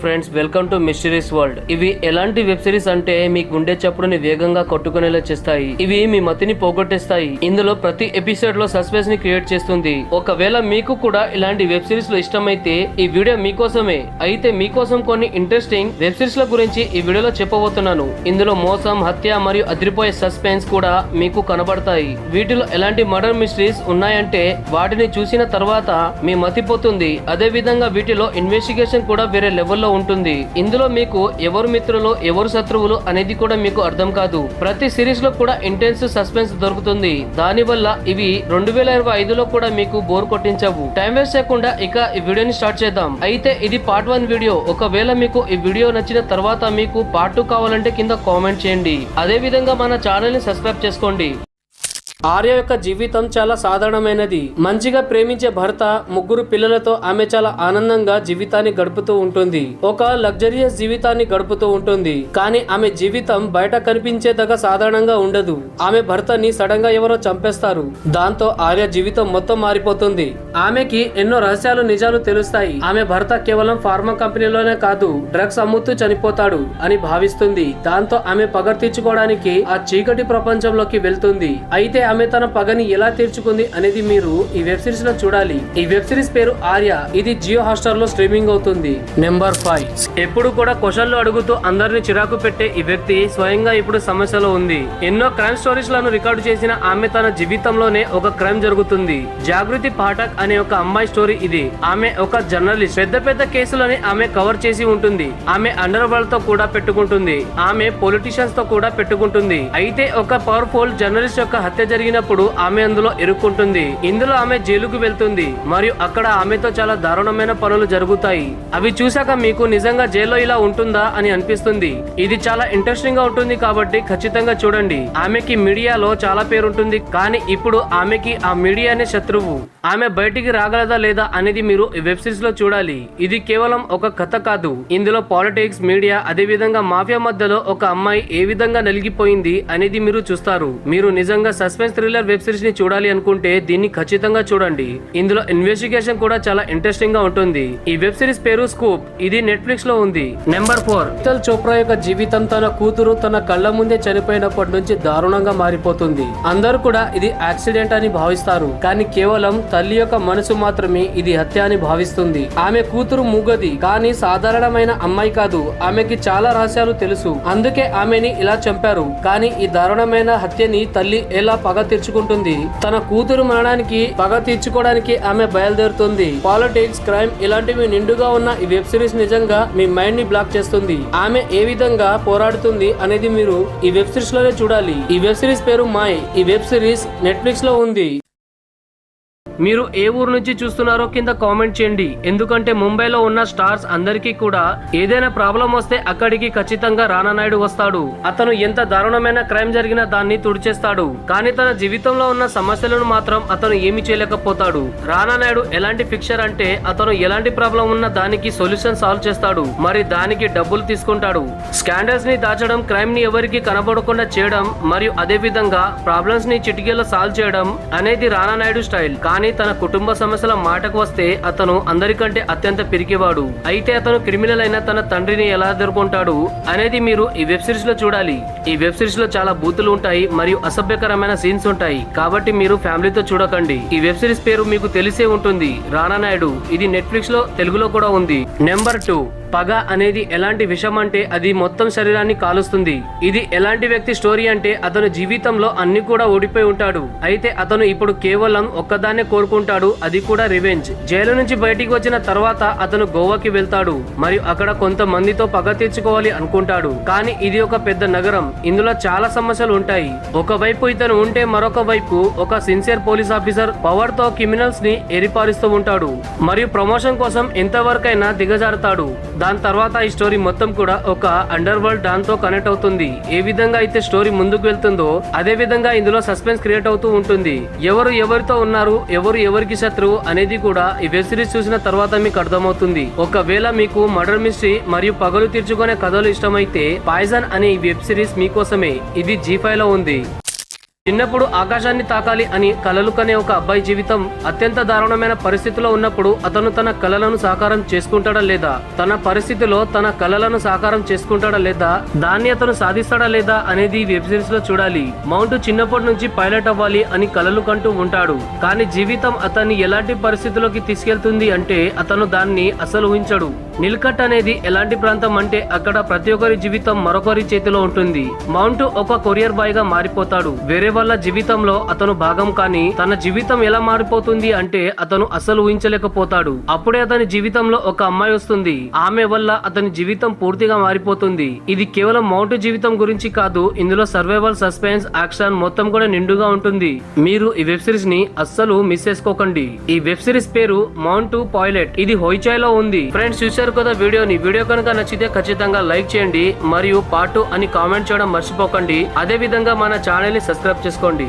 Friends, welcome to mysteries world. ఇవి ఎలాంటి web series అంటే మీ గుండె చప్పుడుని వేగంగా కొట్టుకునేలా చేస్తాయి. ఇవి మీ మతిని పోగొట్టేస్తాయి. ఇందులో ప్రతి ఎపిసోడ్ లో సస్పెన్స్ ని క్రియేట్ చేస్తుంది. ఒకవేళ మీకు కూడా ఇలాంటి వెబ్ సిరీస్ లో ఇష్టమైతే ఈ వీడియో మీకోసమే. అయితే మీకోసం కొన్ని ఇంట్రెస్టింగ్ వెబ్ సిరీస్ ల గురించి ఈ వీడియోలో చెప్పబోతున్నాను. ఇందులో మోసం, హత్య మరియు అదిరిపోయే సస్పెన్స్ కూడా మీకు కనబడతాయి. వీటిలో ఎలాంటి మర్డర్ మిస్టరీస్ ఉన్నాయంటే వాటిని చూసిన తర్వాత మీ మతిపోతుంది. అదే విధంగా వీటిలో ఇన్వెస్టిగేషన్ కూడా వేరే లెవెల్లో ఉంటుంది. ఇందులో మీకు ఎవరు మిత్రులు ఎవరు శత్రువులు అనేది కూడా మీకు అర్థం కాదు. ప్రతి సిరీస్ లో కూడా ఇంటెన్స్ సస్పెన్స్ దొరుకుతుంది. దాని వల్ల ఇవి 2025లో కూడా మీకు బోర్ కొట్టించవు. టైం వేస్ట్ చేయకుండా ఇక ఈ వీడియోని స్టార్ట్ చేద్దాం. అయితే ఇది పార్ట్ 1 వీడియో. ఒకవేళ మీకు ఈ వీడియో నచ్చిన తర్వాత మీకు పార్ట్ 2 కావాలంటే కింద కామెంట్ చేయండి. అదే విధంగా మన ఛానల్ ని సబ్స్క్రైబ్ చేసుకోండి. ఆర్య యొక్క జీవితం చాలా సాధారణమైనది. మంచిగా ప్రేమించే భర్త, 3 పిల్లలతో ఆమె చాలా ఆనందంగా జీవితాన్ని గడుపుతూ ఉంటుంది. ఒక లగ్జరియస్ జీవితాన్ని గడుపుతూ ఉంటుంది. కానీ ఆమె జీవితం బయట కనిపించేదగా సాధారణంగా ఉండదు. ఆమె భర్తని సడన్ గా ఎవరో చంపేస్తారు. దాంతో ఆర్య జీవితం మొత్తం మారిపోతుంది. ఆమెకి ఎన్నో రహస్యాలు, నిజాలు తెలుస్తాయి. ఆమె భర్త కేవలం ఫార్మా కంపెనీలోనే కాదు, డ్రగ్స్ అమ్ముతూ చనిపోతాడు అని భావిస్తుంది. దాంతో ఆమె పగ తీర్చుకోవడానికి ఆ చీకటి ప్రపంచంలోకి వెళ్తుంది. అయితే ఆమె తన పగని ఎలా తీర్చుకుంది అనేది మీరు ఈ వెబ్ సిరీస్ లో చూడాలి. ఈ వెబ్ సిరీస్ పేరు ఆర్య. ఇది జియో హాట్‌స్టార్ లో స్ట్రీమింగ్ అవుతుంది. నెంబర్ 5. ఎప్పుడు కూడా క్వశ్చన్లు అడుగుతూ అందరిని చిరాకు పెట్టే ఈ వ్యక్తి స్వయంగా ఇప్పుడు సమస్యలో ఉంది. ఎన్నో క్రైమ్ స్టోరీస్ లను రికార్డు చేసిన ఆమె తన జీవితంలోనే ఒక క్రైమ్ జరుగుతుంది. జాగృతి పాఠక్ అనే ఒక అమ్మాయి స్టోరీ ఇది. ఆమె ఒక జర్నలిస్ట్. పెద్ద పెద్ద కేసులని ఆమె కవర్ చేసి ఉంటుంది. ఆమె అండర్ వరల్డ్ తో కూడా పెట్టుకుంటుంది. ఆమె పొలిటీషియన్స్ తో కూడా పెట్టుకుంటుంది. అయితే ఒక పవర్ఫుల్ జర్నలిస్ట్ యొక్క హత్య జరిగినప్పుడు ఆమె అందులో ఇరుక్కుంటుంది. ఇందులో ఆమె జైలుకు వెళ్తుంది మరియు అక్కడ ఆమెతో చాలా దారుణమైన పనులు జరుగుతాయి. అవి చూశాక మీకు నిజంగా జైల్లో ఇలా ఉంటుందా అని అనిపిస్తుంది. ఇది చాలా ఇంట్రెస్టింగ్ గా ఉంటుంది కాబట్టి ఖచ్చితంగా చూడండి. ఆమెకి మీడియాలో చాలా పేరుంటుంది. కానీ ఇప్పుడు ఆమెకి ఆ మీడియానే శత్రువు. ఆమె బయటికి రాగలదా లేదా అనేది మీరు ఈ వెబ్ సిరీస్ లో చూడాలి. ఇది కేవలం ఒక కథ కాదు. ఇందులో పాలిటిక్స్, మీడియా, అదే విధంగా మాఫియా మధ్యలో ఒక అమ్మాయి ఏ విధంగా నలిగిపోయింది అనేది మీరు చూస్తారు. మీరు నిజంగా సస్పెన్స్ థ్రిల్లర్ వెబ్ సిరీస్ ని చూడాలి అనుకుంటే దీన్ని ఖచ్చితంగా చూడండి. ఇందులో ఇన్వెస్టిగేషన్ కూడా చాలా ఇంట్రెస్టింగ్ గా ఉంటుంది. ఈ వెబ్ సిరీస్ పేరు స్కూప్. ఇది నెట్ఫ్లిక్స్ లో ఉంది. నెంబర్ 4. మిత్తల్ చోప్రా యొక్క జీవితం తన కూతురు తన కళ్ళ ముందే చనిపోయినప్పటి నుంచి దారుణంగా మారిపోతుంది. అందరూ కూడా ఇది యాక్సిడెంట్ అని భావిస్తారు. కానీ కేవలం తల్లి యొక్క మనసు మాత్రమే ఇది హత్య అని భావిస్తుంది. ఆమె కూతురు మూగది, కానీ సాధారణమైన అమ్మాయి కాదు. ఆమెకి చాలా రహస్యాలు తెలుసు. అందుకే ఆమెని ఇలా చంపారు. కానీ ఈ దారుణమైన హత్యని తల్లి ఎలా పగ తీర్చుకుంటుంది? తన కూతురు మరణానికి పగ తీర్చుకోవడానికి ఆమె బయలుదేరుతుంది. పాలిటిక్స్, క్రైమ్ ఇలాంటివి నిండుగా ఉన్న ఈ వెబ్ సిరీస్ నిజంగా మీ మైండ్ ని బ్లాక్ చేస్తుంది. ఆమె ఏ విధంగా పోరాడుతుంది అనేది మీరు ఈ వెబ్ సిరీస్ లోనే చూడాలి. ఈ వెబ్ సిరీస్ పేరు మాయ్. ఈ వెబ్ సిరీస్ నెట్ఫ్లిక్స్ లో ఉంది. మీరు ఏ ఊరు నుంచి చూస్తున్నారో కింద కామెంట్ చేయండి. ఎందుకంటే ముంబైలో ఉన్న స్టార్స్ అందరికీ కూడా ఏదైనా ప్రాబ్లం వస్తే అక్కడికి ఖచ్చితంగా రానా నాయుడు వస్తాడు. అతను ఎంత దారుణమైన క్రైమ్ జరిగినా దాన్ని తుడిచేస్తాడు. కానీ తన జీవితంలో ఉన్న సమస్యలను మాత్రం అతను ఏమి చేయలేకపోతాడు. రానా నాయుడు ఎలాంటి ఫిక్చర్ అంటే అతను ఎలాంటి ప్రాబ్లం ఉన్నా దానికి సొల్యూషన్ సాల్వ్ చేస్తాడు. మరి దానికి డబ్బులు తీసుకుంటాడు. స్కాండల్స్ ని దాచడం, క్రైమ్ ని ఎవరికి కనబడకుండా చేయడం మరియు అదే విధంగా ప్రాబ్లమ్స్ ని చిటికేలో సాల్వ్ చేయడం అనేది రానా నాయుడు స్టైల్. కానీ తన కుటుంబ సమస్యల మాటకు వస్తే అతను అందరికంటే అత్యంత పిరికివాడు. అయితే అతను క్రిమినల్ అయిన తన తండ్రిని ఎలా ఎదుర్కొంటాడు అనేది మీరు ఈ వెబ్ సిరీస్ లో చూడాలి. ఈ వెబ్ సిరీస్ లో చాలా బూతులు ఉంటాయి మరియు అసభ్యకరమైన సీన్స్ ఉంటాయి. కాబట్టి మీరు ఫ్యామిలీతో చూడకండి. ఈ వెబ్ సిరీస్ పేరు మీకు తెలిసే ఉంటుంది, రానా నాయుడు. ఇది నెట్ఫ్లిక్స్ లో తెలుగులో కూడా ఉంది. నెంబర్ 2. పగ అనేది ఎలాంటి విషం అంటే అది మొత్తం శరీరాన్ని కాలుస్తుంది. ఇది ఎలాంటి వ్యక్తి స్టోరీ అంటే అతను జీవితంలో అన్ని కూడా ఓడిపోయి ఉంటాడు. అయితే అతను ఇప్పుడు కేవలం ఒక్కదాన్నే కోరుకుంటాడు, అది కూడా రివెంజ్. జైలు నుంచి బయటికి వచ్చిన తర్వాత అతను గోవాకి వెళ్తాడు మరియు అక్కడ కొంతమందితో పగ తీర్చుకోవాలి అనుకుంటాడు. కానీ ఇది ఒక పెద్ద నగరం. ఇందులో చాలా సమస్యలు ఉంటాయి. ఒకవైపు ఇతను ఉంటే మరొక వైపు ఒక సిన్సియర్ పోలీస్ ఆఫీసర్ పవర్ తో క్రిమినల్స్ ని ఎరిపారిస్తూ ఉంటాడు మరియు ప్రమోషన్ కోసం ఎంతవరకైనా దిగజారుతాడు. దాని తర్వాత ఈ స్టోరీ మొత్తం కూడా ఒక అండర్ వరల్డ్ దాంతో కనెక్ట్ అవుతుంది. ఏ విధంగా అయితే స్టోరీ ముందుకు వెళ్తుందో అదే విధంగా ఇందులో సస్పెన్స్ క్రియేట్ అవుతూ ఉంటుంది. ఎవరు ఎవరితో ఉన్నారు, ఎవరు ఎవరికి శత్రువు అనేది కూడా ఈ వెబ్ సిరీస్ చూసిన తర్వాత మీకు అర్థమవుతుంది. ఒకవేళ మీకు మర్డర్ మిస్టరీ మరియు పగలు తీర్చుకునే కథలు ఇష్టమైతే పాయిజన్ అనే ఈ వెబ్ సిరీస్ మీకోసమే. ఇది G5 లో ఉంది. చిన్నప్పుడు ఆకాశాన్ని తాకాలి అని కలలు కనే ఒక అబ్బాయి జీవితం అత్యంత దారుణమైన పరిస్థితిలో ఉన్నప్పుడు అతను తన కలలను సాకారం చేసుకుంటాడా లేదా, తన పరిస్థితిలో తన కలలను సాకారం చేసుకుంటాడా లేదా, దాన్ని అతను సాధిస్తాడా లేదా అనేది ఈ వెబ్ సిరీస్ లో చూడాలి. మౌంట్ చిన్నప్పటి నుంచి పైలట్ అవ్వాలి అని కలలు కంటూ ఉంటాడు. కానీ జీవితం అతన్ని ఎలాంటి పరిస్థితిలోకి తీసుకెళ్తుంది అంటే అతను దాన్ని అసలు ఊహించడు. నిల్కట్ అనేది ఎలాంటి ప్రాంతం అంటే అక్కడ ప్రతి ఒక్కరి జీవితం మరొకరి చేతిలో ఉంటుంది. మౌంట్ ఒక కొరియర్ బాయ్ గా మారిపోతాడు. వేరే వాళ్ళ జీవితంలో అతను భాగం, కానీ తన జీవితం ఎలా మారిపోతుంది అంటే అతను అసలు ఊహించలేకపోతాడు. అప్పుడే అతని జీవితంలో ఒక అమ్మాయి వస్తుంది. ఆమె వల్ల అతని జీవితం పూర్తిగా మారిపోతుంది. ఇది కేవలం మౌంట్ జీవితం గురించి కాదు, ఇందులో సర్వైవల్, సస్పెన్స్, యాక్షన్ మొత్తం కూడా నిండుగా ఉంటుంది. మీరు ఈ వెబ్ సిరీస్ ని అస్సలు మిస్ చేసుకోకండి. ఈ వెబ్ సిరీస్ పేరు మౌంట్ పైలట్. ఇది హోయిచాయ్ లో ఉంది. ఫ్రెండ్స్, చూశారు కదా వీడియో కనుక నచ్చితే ఖచ్చితంగా లైక్ చేయండి మరియు పార్ట్ 2 అని కామెంట్ చేయడం మర్చిపోకండి. అదే విధంగా మన ఛానల్ ని సబ్స్క్రైబ్ చేసుకోండి.